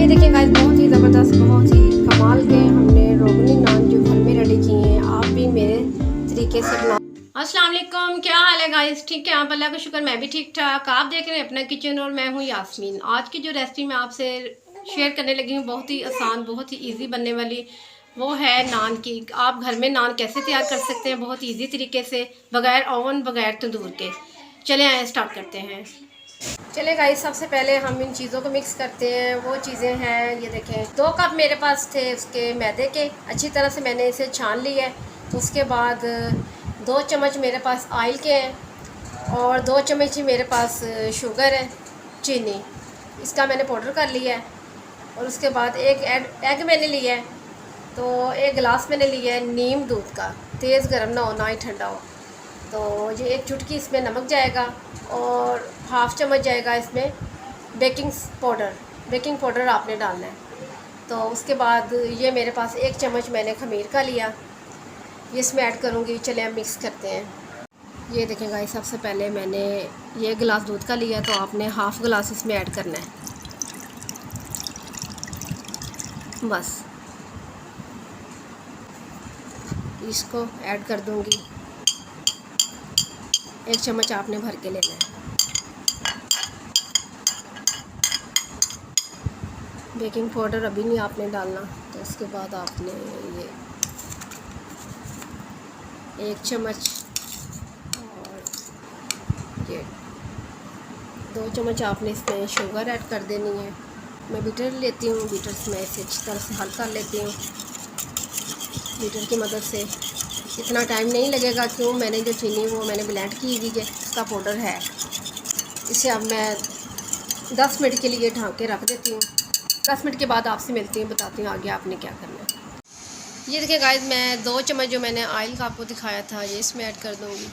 ये देखिए गाइस, बहुत ही ज़बरदस्त, बहुत ही कमाल के हमने रोगनी नान जो घर में रेडी किए हैं। आप भी मेरे तरीके से बना। अस्सलाम वालेकुम, क्या हाल है गाइस? ठीक है, आप अल्लाह का शुक्र, मैं भी ठीक ठाक। आप देख रहे हैं अपना किचन और मैं हूँ यास्मीन। आज की जो रेसिपी मैं आपसे शेयर करने लगी हूँ, बहुत ही आसान, बहुत ही ईजी बनने वाली, वो है नान की। आप घर में नान कैसे तैयार कर सकते हैं बहुत ईजी तरीके से, बगैर ओवन, बगैर तंदूर के। चले आए स्टार्ट करते हैं। चले गाइस, सबसे पहले हम इन चीज़ों को मिक्स करते हैं। वो चीज़ें हैं, ये देखें, 2 कप मेरे पास थे उसके मैदे के। अच्छी तरह से मैंने इसे छान लिया है। तो उसके बाद 2 चम्मच मेरे पास ऑयल के हैं और 2 चम्मच ही मेरे पास शुगर है, चीनी। इसका मैंने पाउडर कर लिया है। और उसके बाद एक एग मैंने लिया है। तो 1 गिलास मैंने लिया है नीम दूध का, तेज़ गर्म ना हो, ना ही ठंडा हो। तो ये 1 चुटकी इसमें नमक जाएगा और हाफ़ चम्मच जाएगा इसमें बेकिंग पाउडर आपने डालना है। तो उसके बाद ये मेरे पास 1 चम्मच मैंने खमीर का लिया, ये इसमें ऐड करूँगी। चले हम मिक्स करते हैं। ये देखें गाइस, सबसे पहले मैंने ये गिलास दूध का लिया, तो आपने हाफ़ गिलास इसमें ऐड करना है बस। इसको ऐड कर दूँगी। 1 चम्मच आपने भर के लेना है। बेकिंग पाउडर अभी नहीं आपने डालना। तो उसके बाद आपने ये 1 चम्मच और ये 2 चम्मच आपने इसमें शुगर ऐड कर देनी है। मैं बीटर लेती हूँ, बीटर से मैं इसे अच्छी तरह से हल कर लेती हूँ बीटर की मदद से। इतना टाइम नहीं लगेगा, क्यों, मैंने जो चीनी वो मैंने ब्लेंड की हुई है, उसका पाउडर है। इसे अब मैं 10 मिनट के लिए ढक के रख देती हूँ। 10 मिनट के बाद आपसे मिलती हूँ, बताती हूँ आगे आपने क्या करना है। ये देखिए गाइस, मैं 2 चम्मच जो मैंने ऑयल का आपको दिखाया था, ये इसमें ऐड कर दूँगी।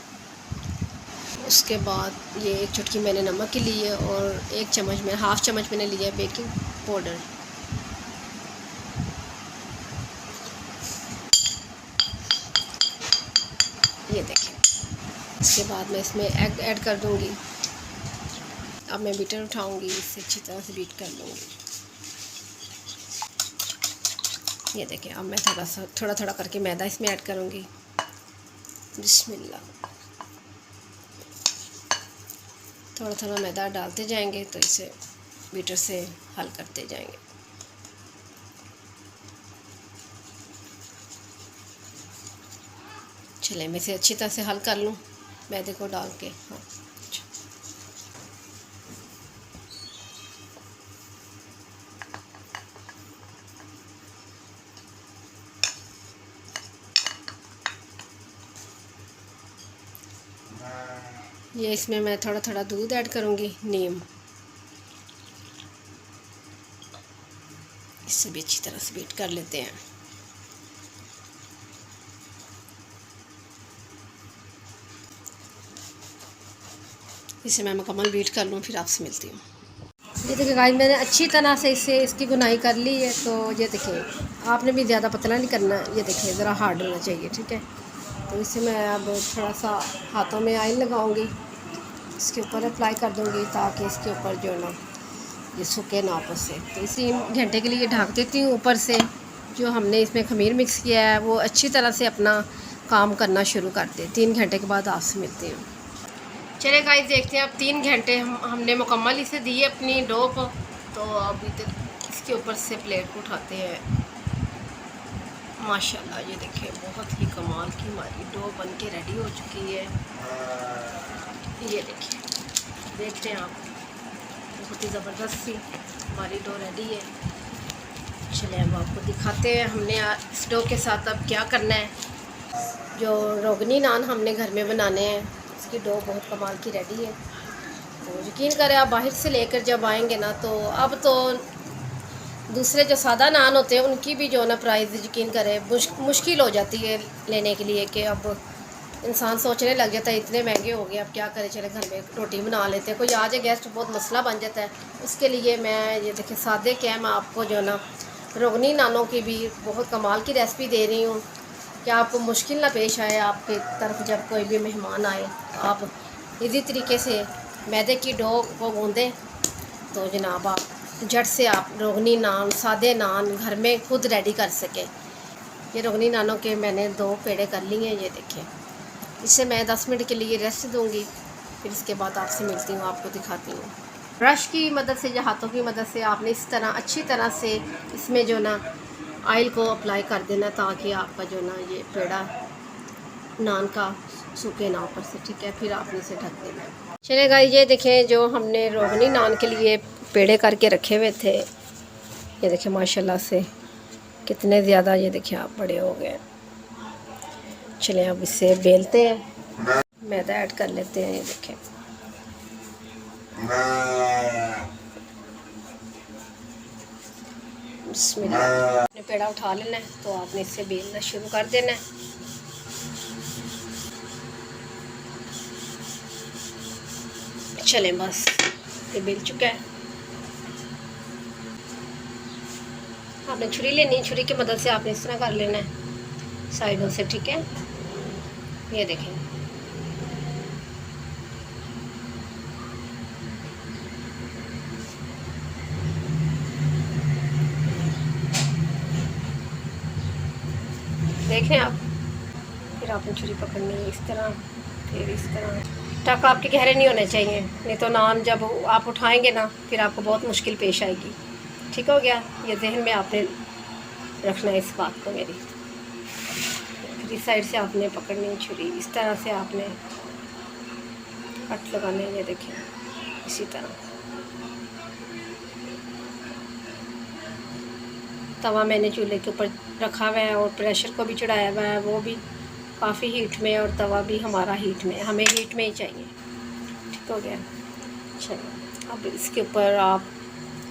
उसके बाद ये 1 चुटकी मैंने नमक की ली है और 1 चम्मच में हाफ़ चम्मच मैंने लिया है बेकिंग पाउडर। ये देखिए, इसके बाद मैं इसमें एग ऐड कर दूँगी। अब मैं बीटर उठाऊँगी, इससे अच्छी तरह से बीट कर लूँगी। ये देखिए, अब मैं थोड़ा थोड़ा करके मैदा इसमें ऐड करूँगी। बिस्मिल्लाह। थोड़ा थोड़ा मैदा डालते जाएंगे तो इसे बीटर से हल करते जाएंगे। चले, मैं इसे अच्छी तरह से हल कर लूँ मैदे को डाल के। हाँ, ये इसमें मैं थोड़ा थोड़ा दूध ऐड करूँगी, नीम। इससे भी अच्छी तरह से बीट कर लेते हैं। इसे मैं मुकम्मल बीट कर लूँ, फिर आपसे मिलती हूँ। ये देखिए गाइस, मैंने अच्छी तरह से इसकी गुनाई कर ली है। तो ये देखिए, आपने भी ज़्यादा पतला नहीं करना। ये देखिए, ज़रा हार्ड होना चाहिए, ठीक है। तो इसे मैं अब थोड़ा सा हाथों में ऑयल लगाऊंगी, इसके ऊपर अप्लाई कर दूंगी, ताकि इसके ऊपर जो है ना ये सूखे ना आपस से। तो इसी घंटे के लिए ढक देती हूँ। ऊपर से जो हमने इसमें खमीर मिक्स किया है वो अच्छी तरह से अपना काम करना शुरू कर दे। 3 घंटे के बाद आपसे मिलती हूँ। चले गाइस, देखते हैं अब 3 घंटे हमने मुकम्मल इसे दी है अपनी डो को। तो अब इसके ऊपर से प्लेट को उठाते हैं। माशाल्लाह, ये देखिए, बहुत ही कमाल की हमारी डो बन के रेडी हो चुकी है। ये देखिए, देखते हैं आप, बहुत ही ज़बरदस्त सी हमारी डो रेडी है। चलिए अब आपको दिखाते हैं हमने इस डो के साथ अब क्या करना है। जो रोगनी नान हमने घर में बनाने हैं, इसकी डो बहुत कमाल की रेडी है। तो यकीन करें, आप बाहर से लेकर जब आएंगे ना, तो अब तो दूसरे जो सादा नान होते हैं उनकी भी जो ना प्राइस यकीन करें मुश्किल हो जाती है लेने के लिए, कि अब इंसान सोचने लग जाता है इतने महंगे हो गए, अब क्या करें, चले घर में रोटी बना लेते हैं। कोई आ जाए गेस्ट, बहुत मसला बन जाता है। उसके लिए मैं ये देखिए, सादे क्या मैं आपको जो ना रोगनी नानों की भी बहुत कमाल की रेसिपी दे रही हूँ, कि आपको मुश्किल ना पेश आए आपकी तरफ जब कोई भी मेहमान आए। तो आप इसी तरीके से मैदे की डो को गूँधें तो जनाब आप झट से आप रोगनी नान, सादे नान घर में खुद रेडी कर सकें। ये रोगनी नानों के मैंने 2 पेड़े कर लिए हैं, ये देखिए। इसे मैं 10 मिनट के लिए रेस्ट दूंगी, फिर इसके बाद आपसे मिलती हूँ, आपको दिखाती हूँ। ब्रश की मदद से या हाथों की मदद से आपने इस तरह अच्छी तरह से इसमें जो ना ऑयल को अप्लाई कर देना, ताकि आपका जो ना ये पेड़ा नान का सूखे ना ऊपर से, ठीक है। फिर आपने इसे ढक देना है। चलेगा, ये देखें जो हमने रोगनी नान के लिए पेड़े करके रखे हुए थे, ये देखें माशाल्लाह से कितने ज़्यादा, ये देखिए आप बड़े हो गए। चलें अब इसे बेलते हैं, मैदा ऐड कर लेते हैं। ये देखें बिस्मिल्लाह। पेड़ा उठा लेना है तो आपने इससे बेलना शुरू कर देना है। चलें बस, ये बेल चुका है। आपने छुरी लेनी, छुरी की मदद से आपने इस तरह कर लेना है साइडों से, ठीक है। ये देखें देखें आप। फिर आपने छुरी पकड़नी है इस तरह, फिर इस तरह। टक आपके गहरे नहीं होने चाहिए, नहीं तो नान जब आप उठाएंगे ना फिर आपको बहुत मुश्किल पेश आएगी। ठीक हो गया, ये जहन में आपने रखना है इस बात को मेरी। फिर इस साइड से आपने पकड़नी है छुरी, इस तरह से आपने कट लगाने हैं। ये देखें इसी तरह। तवा मैंने चूल्हे के ऊपर रखा हुआ है और प्रेशर को भी चढ़ाया हुआ है, वो भी काफ़ी हीट में, और तवा भी हमारा हीट में, हमें हीट में ही चाहिए। ठीक हो गया। चलो अब इसके ऊपर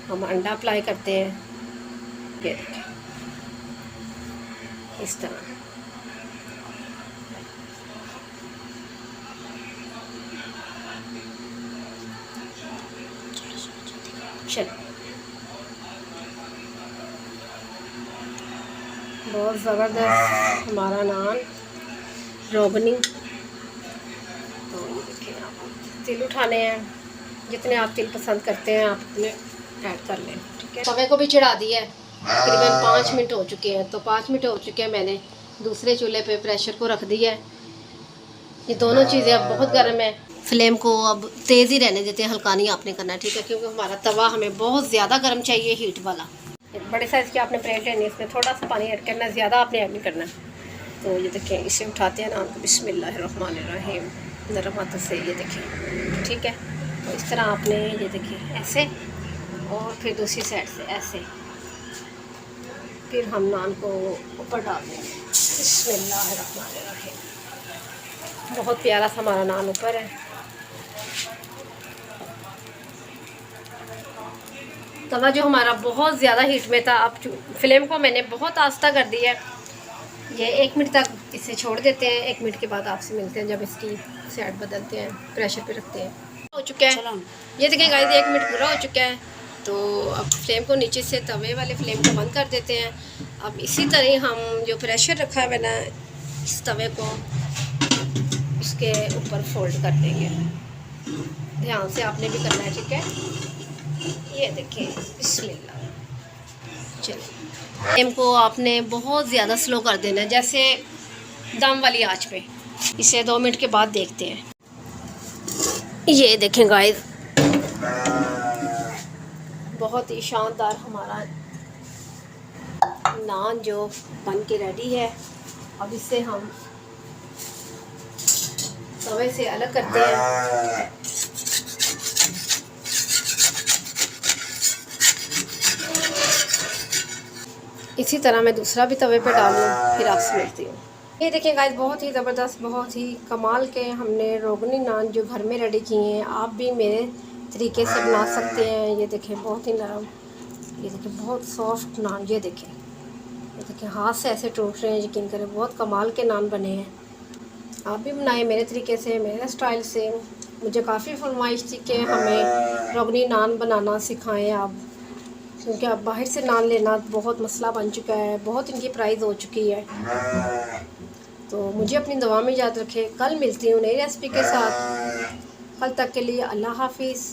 हम अंडा अप्लाई करते हैं। ये देखें इस तरह। चलो बहुत ज़बरदस्त हमारा नान रोगनी। तो ये देखिए आप तिल उठाने हैं, जितने आप तिल पसंद करते हैं आप अपने ऐड कर लें, ठीक है। तवे को भी चढ़ा दिया है, तकरीबन 5 मिनट हो चुके हैं। तो 5 मिनट हो चुके हैं, मैंने दूसरे चूल्हे पे प्रेशर को रख दिया है। ये दोनों चीज़ें अब बहुत गर्म है। फ्लेम को अब तेज़ ही रहने देते हैं, हल्का नहीं आपने करना, ठीक है, क्योंकि हमारा तवा हमें बहुत ज़्यादा गर्म चाहिए, हीट वाला। एक बड़े साइज़ की आपने प्लेट लेनी है, इसमें थोड़ा सा पानी ऐड करना है, ज़्यादा आपने ऐड नहीं करना। तो ये देखें इसे उठाते हैं ना, आपको बिस्मिल्लाहिर्रहमानिर्रहीम नरम हाथों से, ये देखें, ठीक है। तो इस तरह आपने ये देखिए ऐसे, और फिर दूसरी साइड से ऐसे, फिर हम नान को ऊपर डाल देंगे। बिस्मिल्लाहिर्रहमानिर्रहीम। बहुत प्यारा सा हमारा नान ऊपर है। तवा जो हमारा बहुत ज़्यादा हीट में था, अब फ्लेम को मैंने बहुत आस्था कर दिया है। ये 1 मिनट तक इसे छोड़ देते हैं। 1 मिनट के बाद आपसे मिलते हैं जब इसकी साइड बदलते हैं, प्रेशर पे रखते हैं। हो चुका है, ये देखिए गाइस 1 मिनट पूरा हो चुका है। तो अब फ्लेम को नीचे से, तवे वाले फ्लेम को बंद कर देते हैं। अब इसी तरह हम जो प्रेशर रखा है मैंने, इस तवे को इसके ऊपर फोल्ड कर देंगे। ध्यान से आपने भी करना है, ठीक है। ये देखिए बिस्मिल्लाह। चलिए फ्लेम को आपने बहुत ज़्यादा स्लो कर देना है, जैसे दम वाली आंच पे। इसे 2 मिनट के बाद देखते हैं। ये देखें गाइस, बहुत ही शानदार हमारा नान जो बन के रेडी है। अब इसे हम तवे से अलग करते हैं। इसी तरह मैं दूसरा भी तवे पे डालूँ, फिर आपसे मिलती हूँ। ये देखिए गाइस, बहुत ही ज़बरदस्त, बहुत ही कमाल के हमने रोगनी नान जो घर में रेडी किए हैं। आप भी मेरे तरीके से बना सकते हैं। ये देखिए बहुत ही नरम, ये देखिए बहुत सॉफ्ट नान। ये देखिए हाथ से ऐसे टूट रहे हैं, यकीन करें बहुत कमाल के नान बने हैं। आप भी बनाएं मेरे तरीके से, मेरे स्टाइल से। मुझे काफ़ी फरमाइश थी कि हमें रोगनी नान बनाना सिखाएं आप, क्योंकि अब बाहर से नान लेना बहुत मसला बन चुका है, बहुत इनकी प्राइस हो चुकी है। तो मुझे अपनी दुआ में याद रखें। कल मिलती हूँ नई रेसिपी के साथ। कल तक के लिए अल्लाह हाफिज़।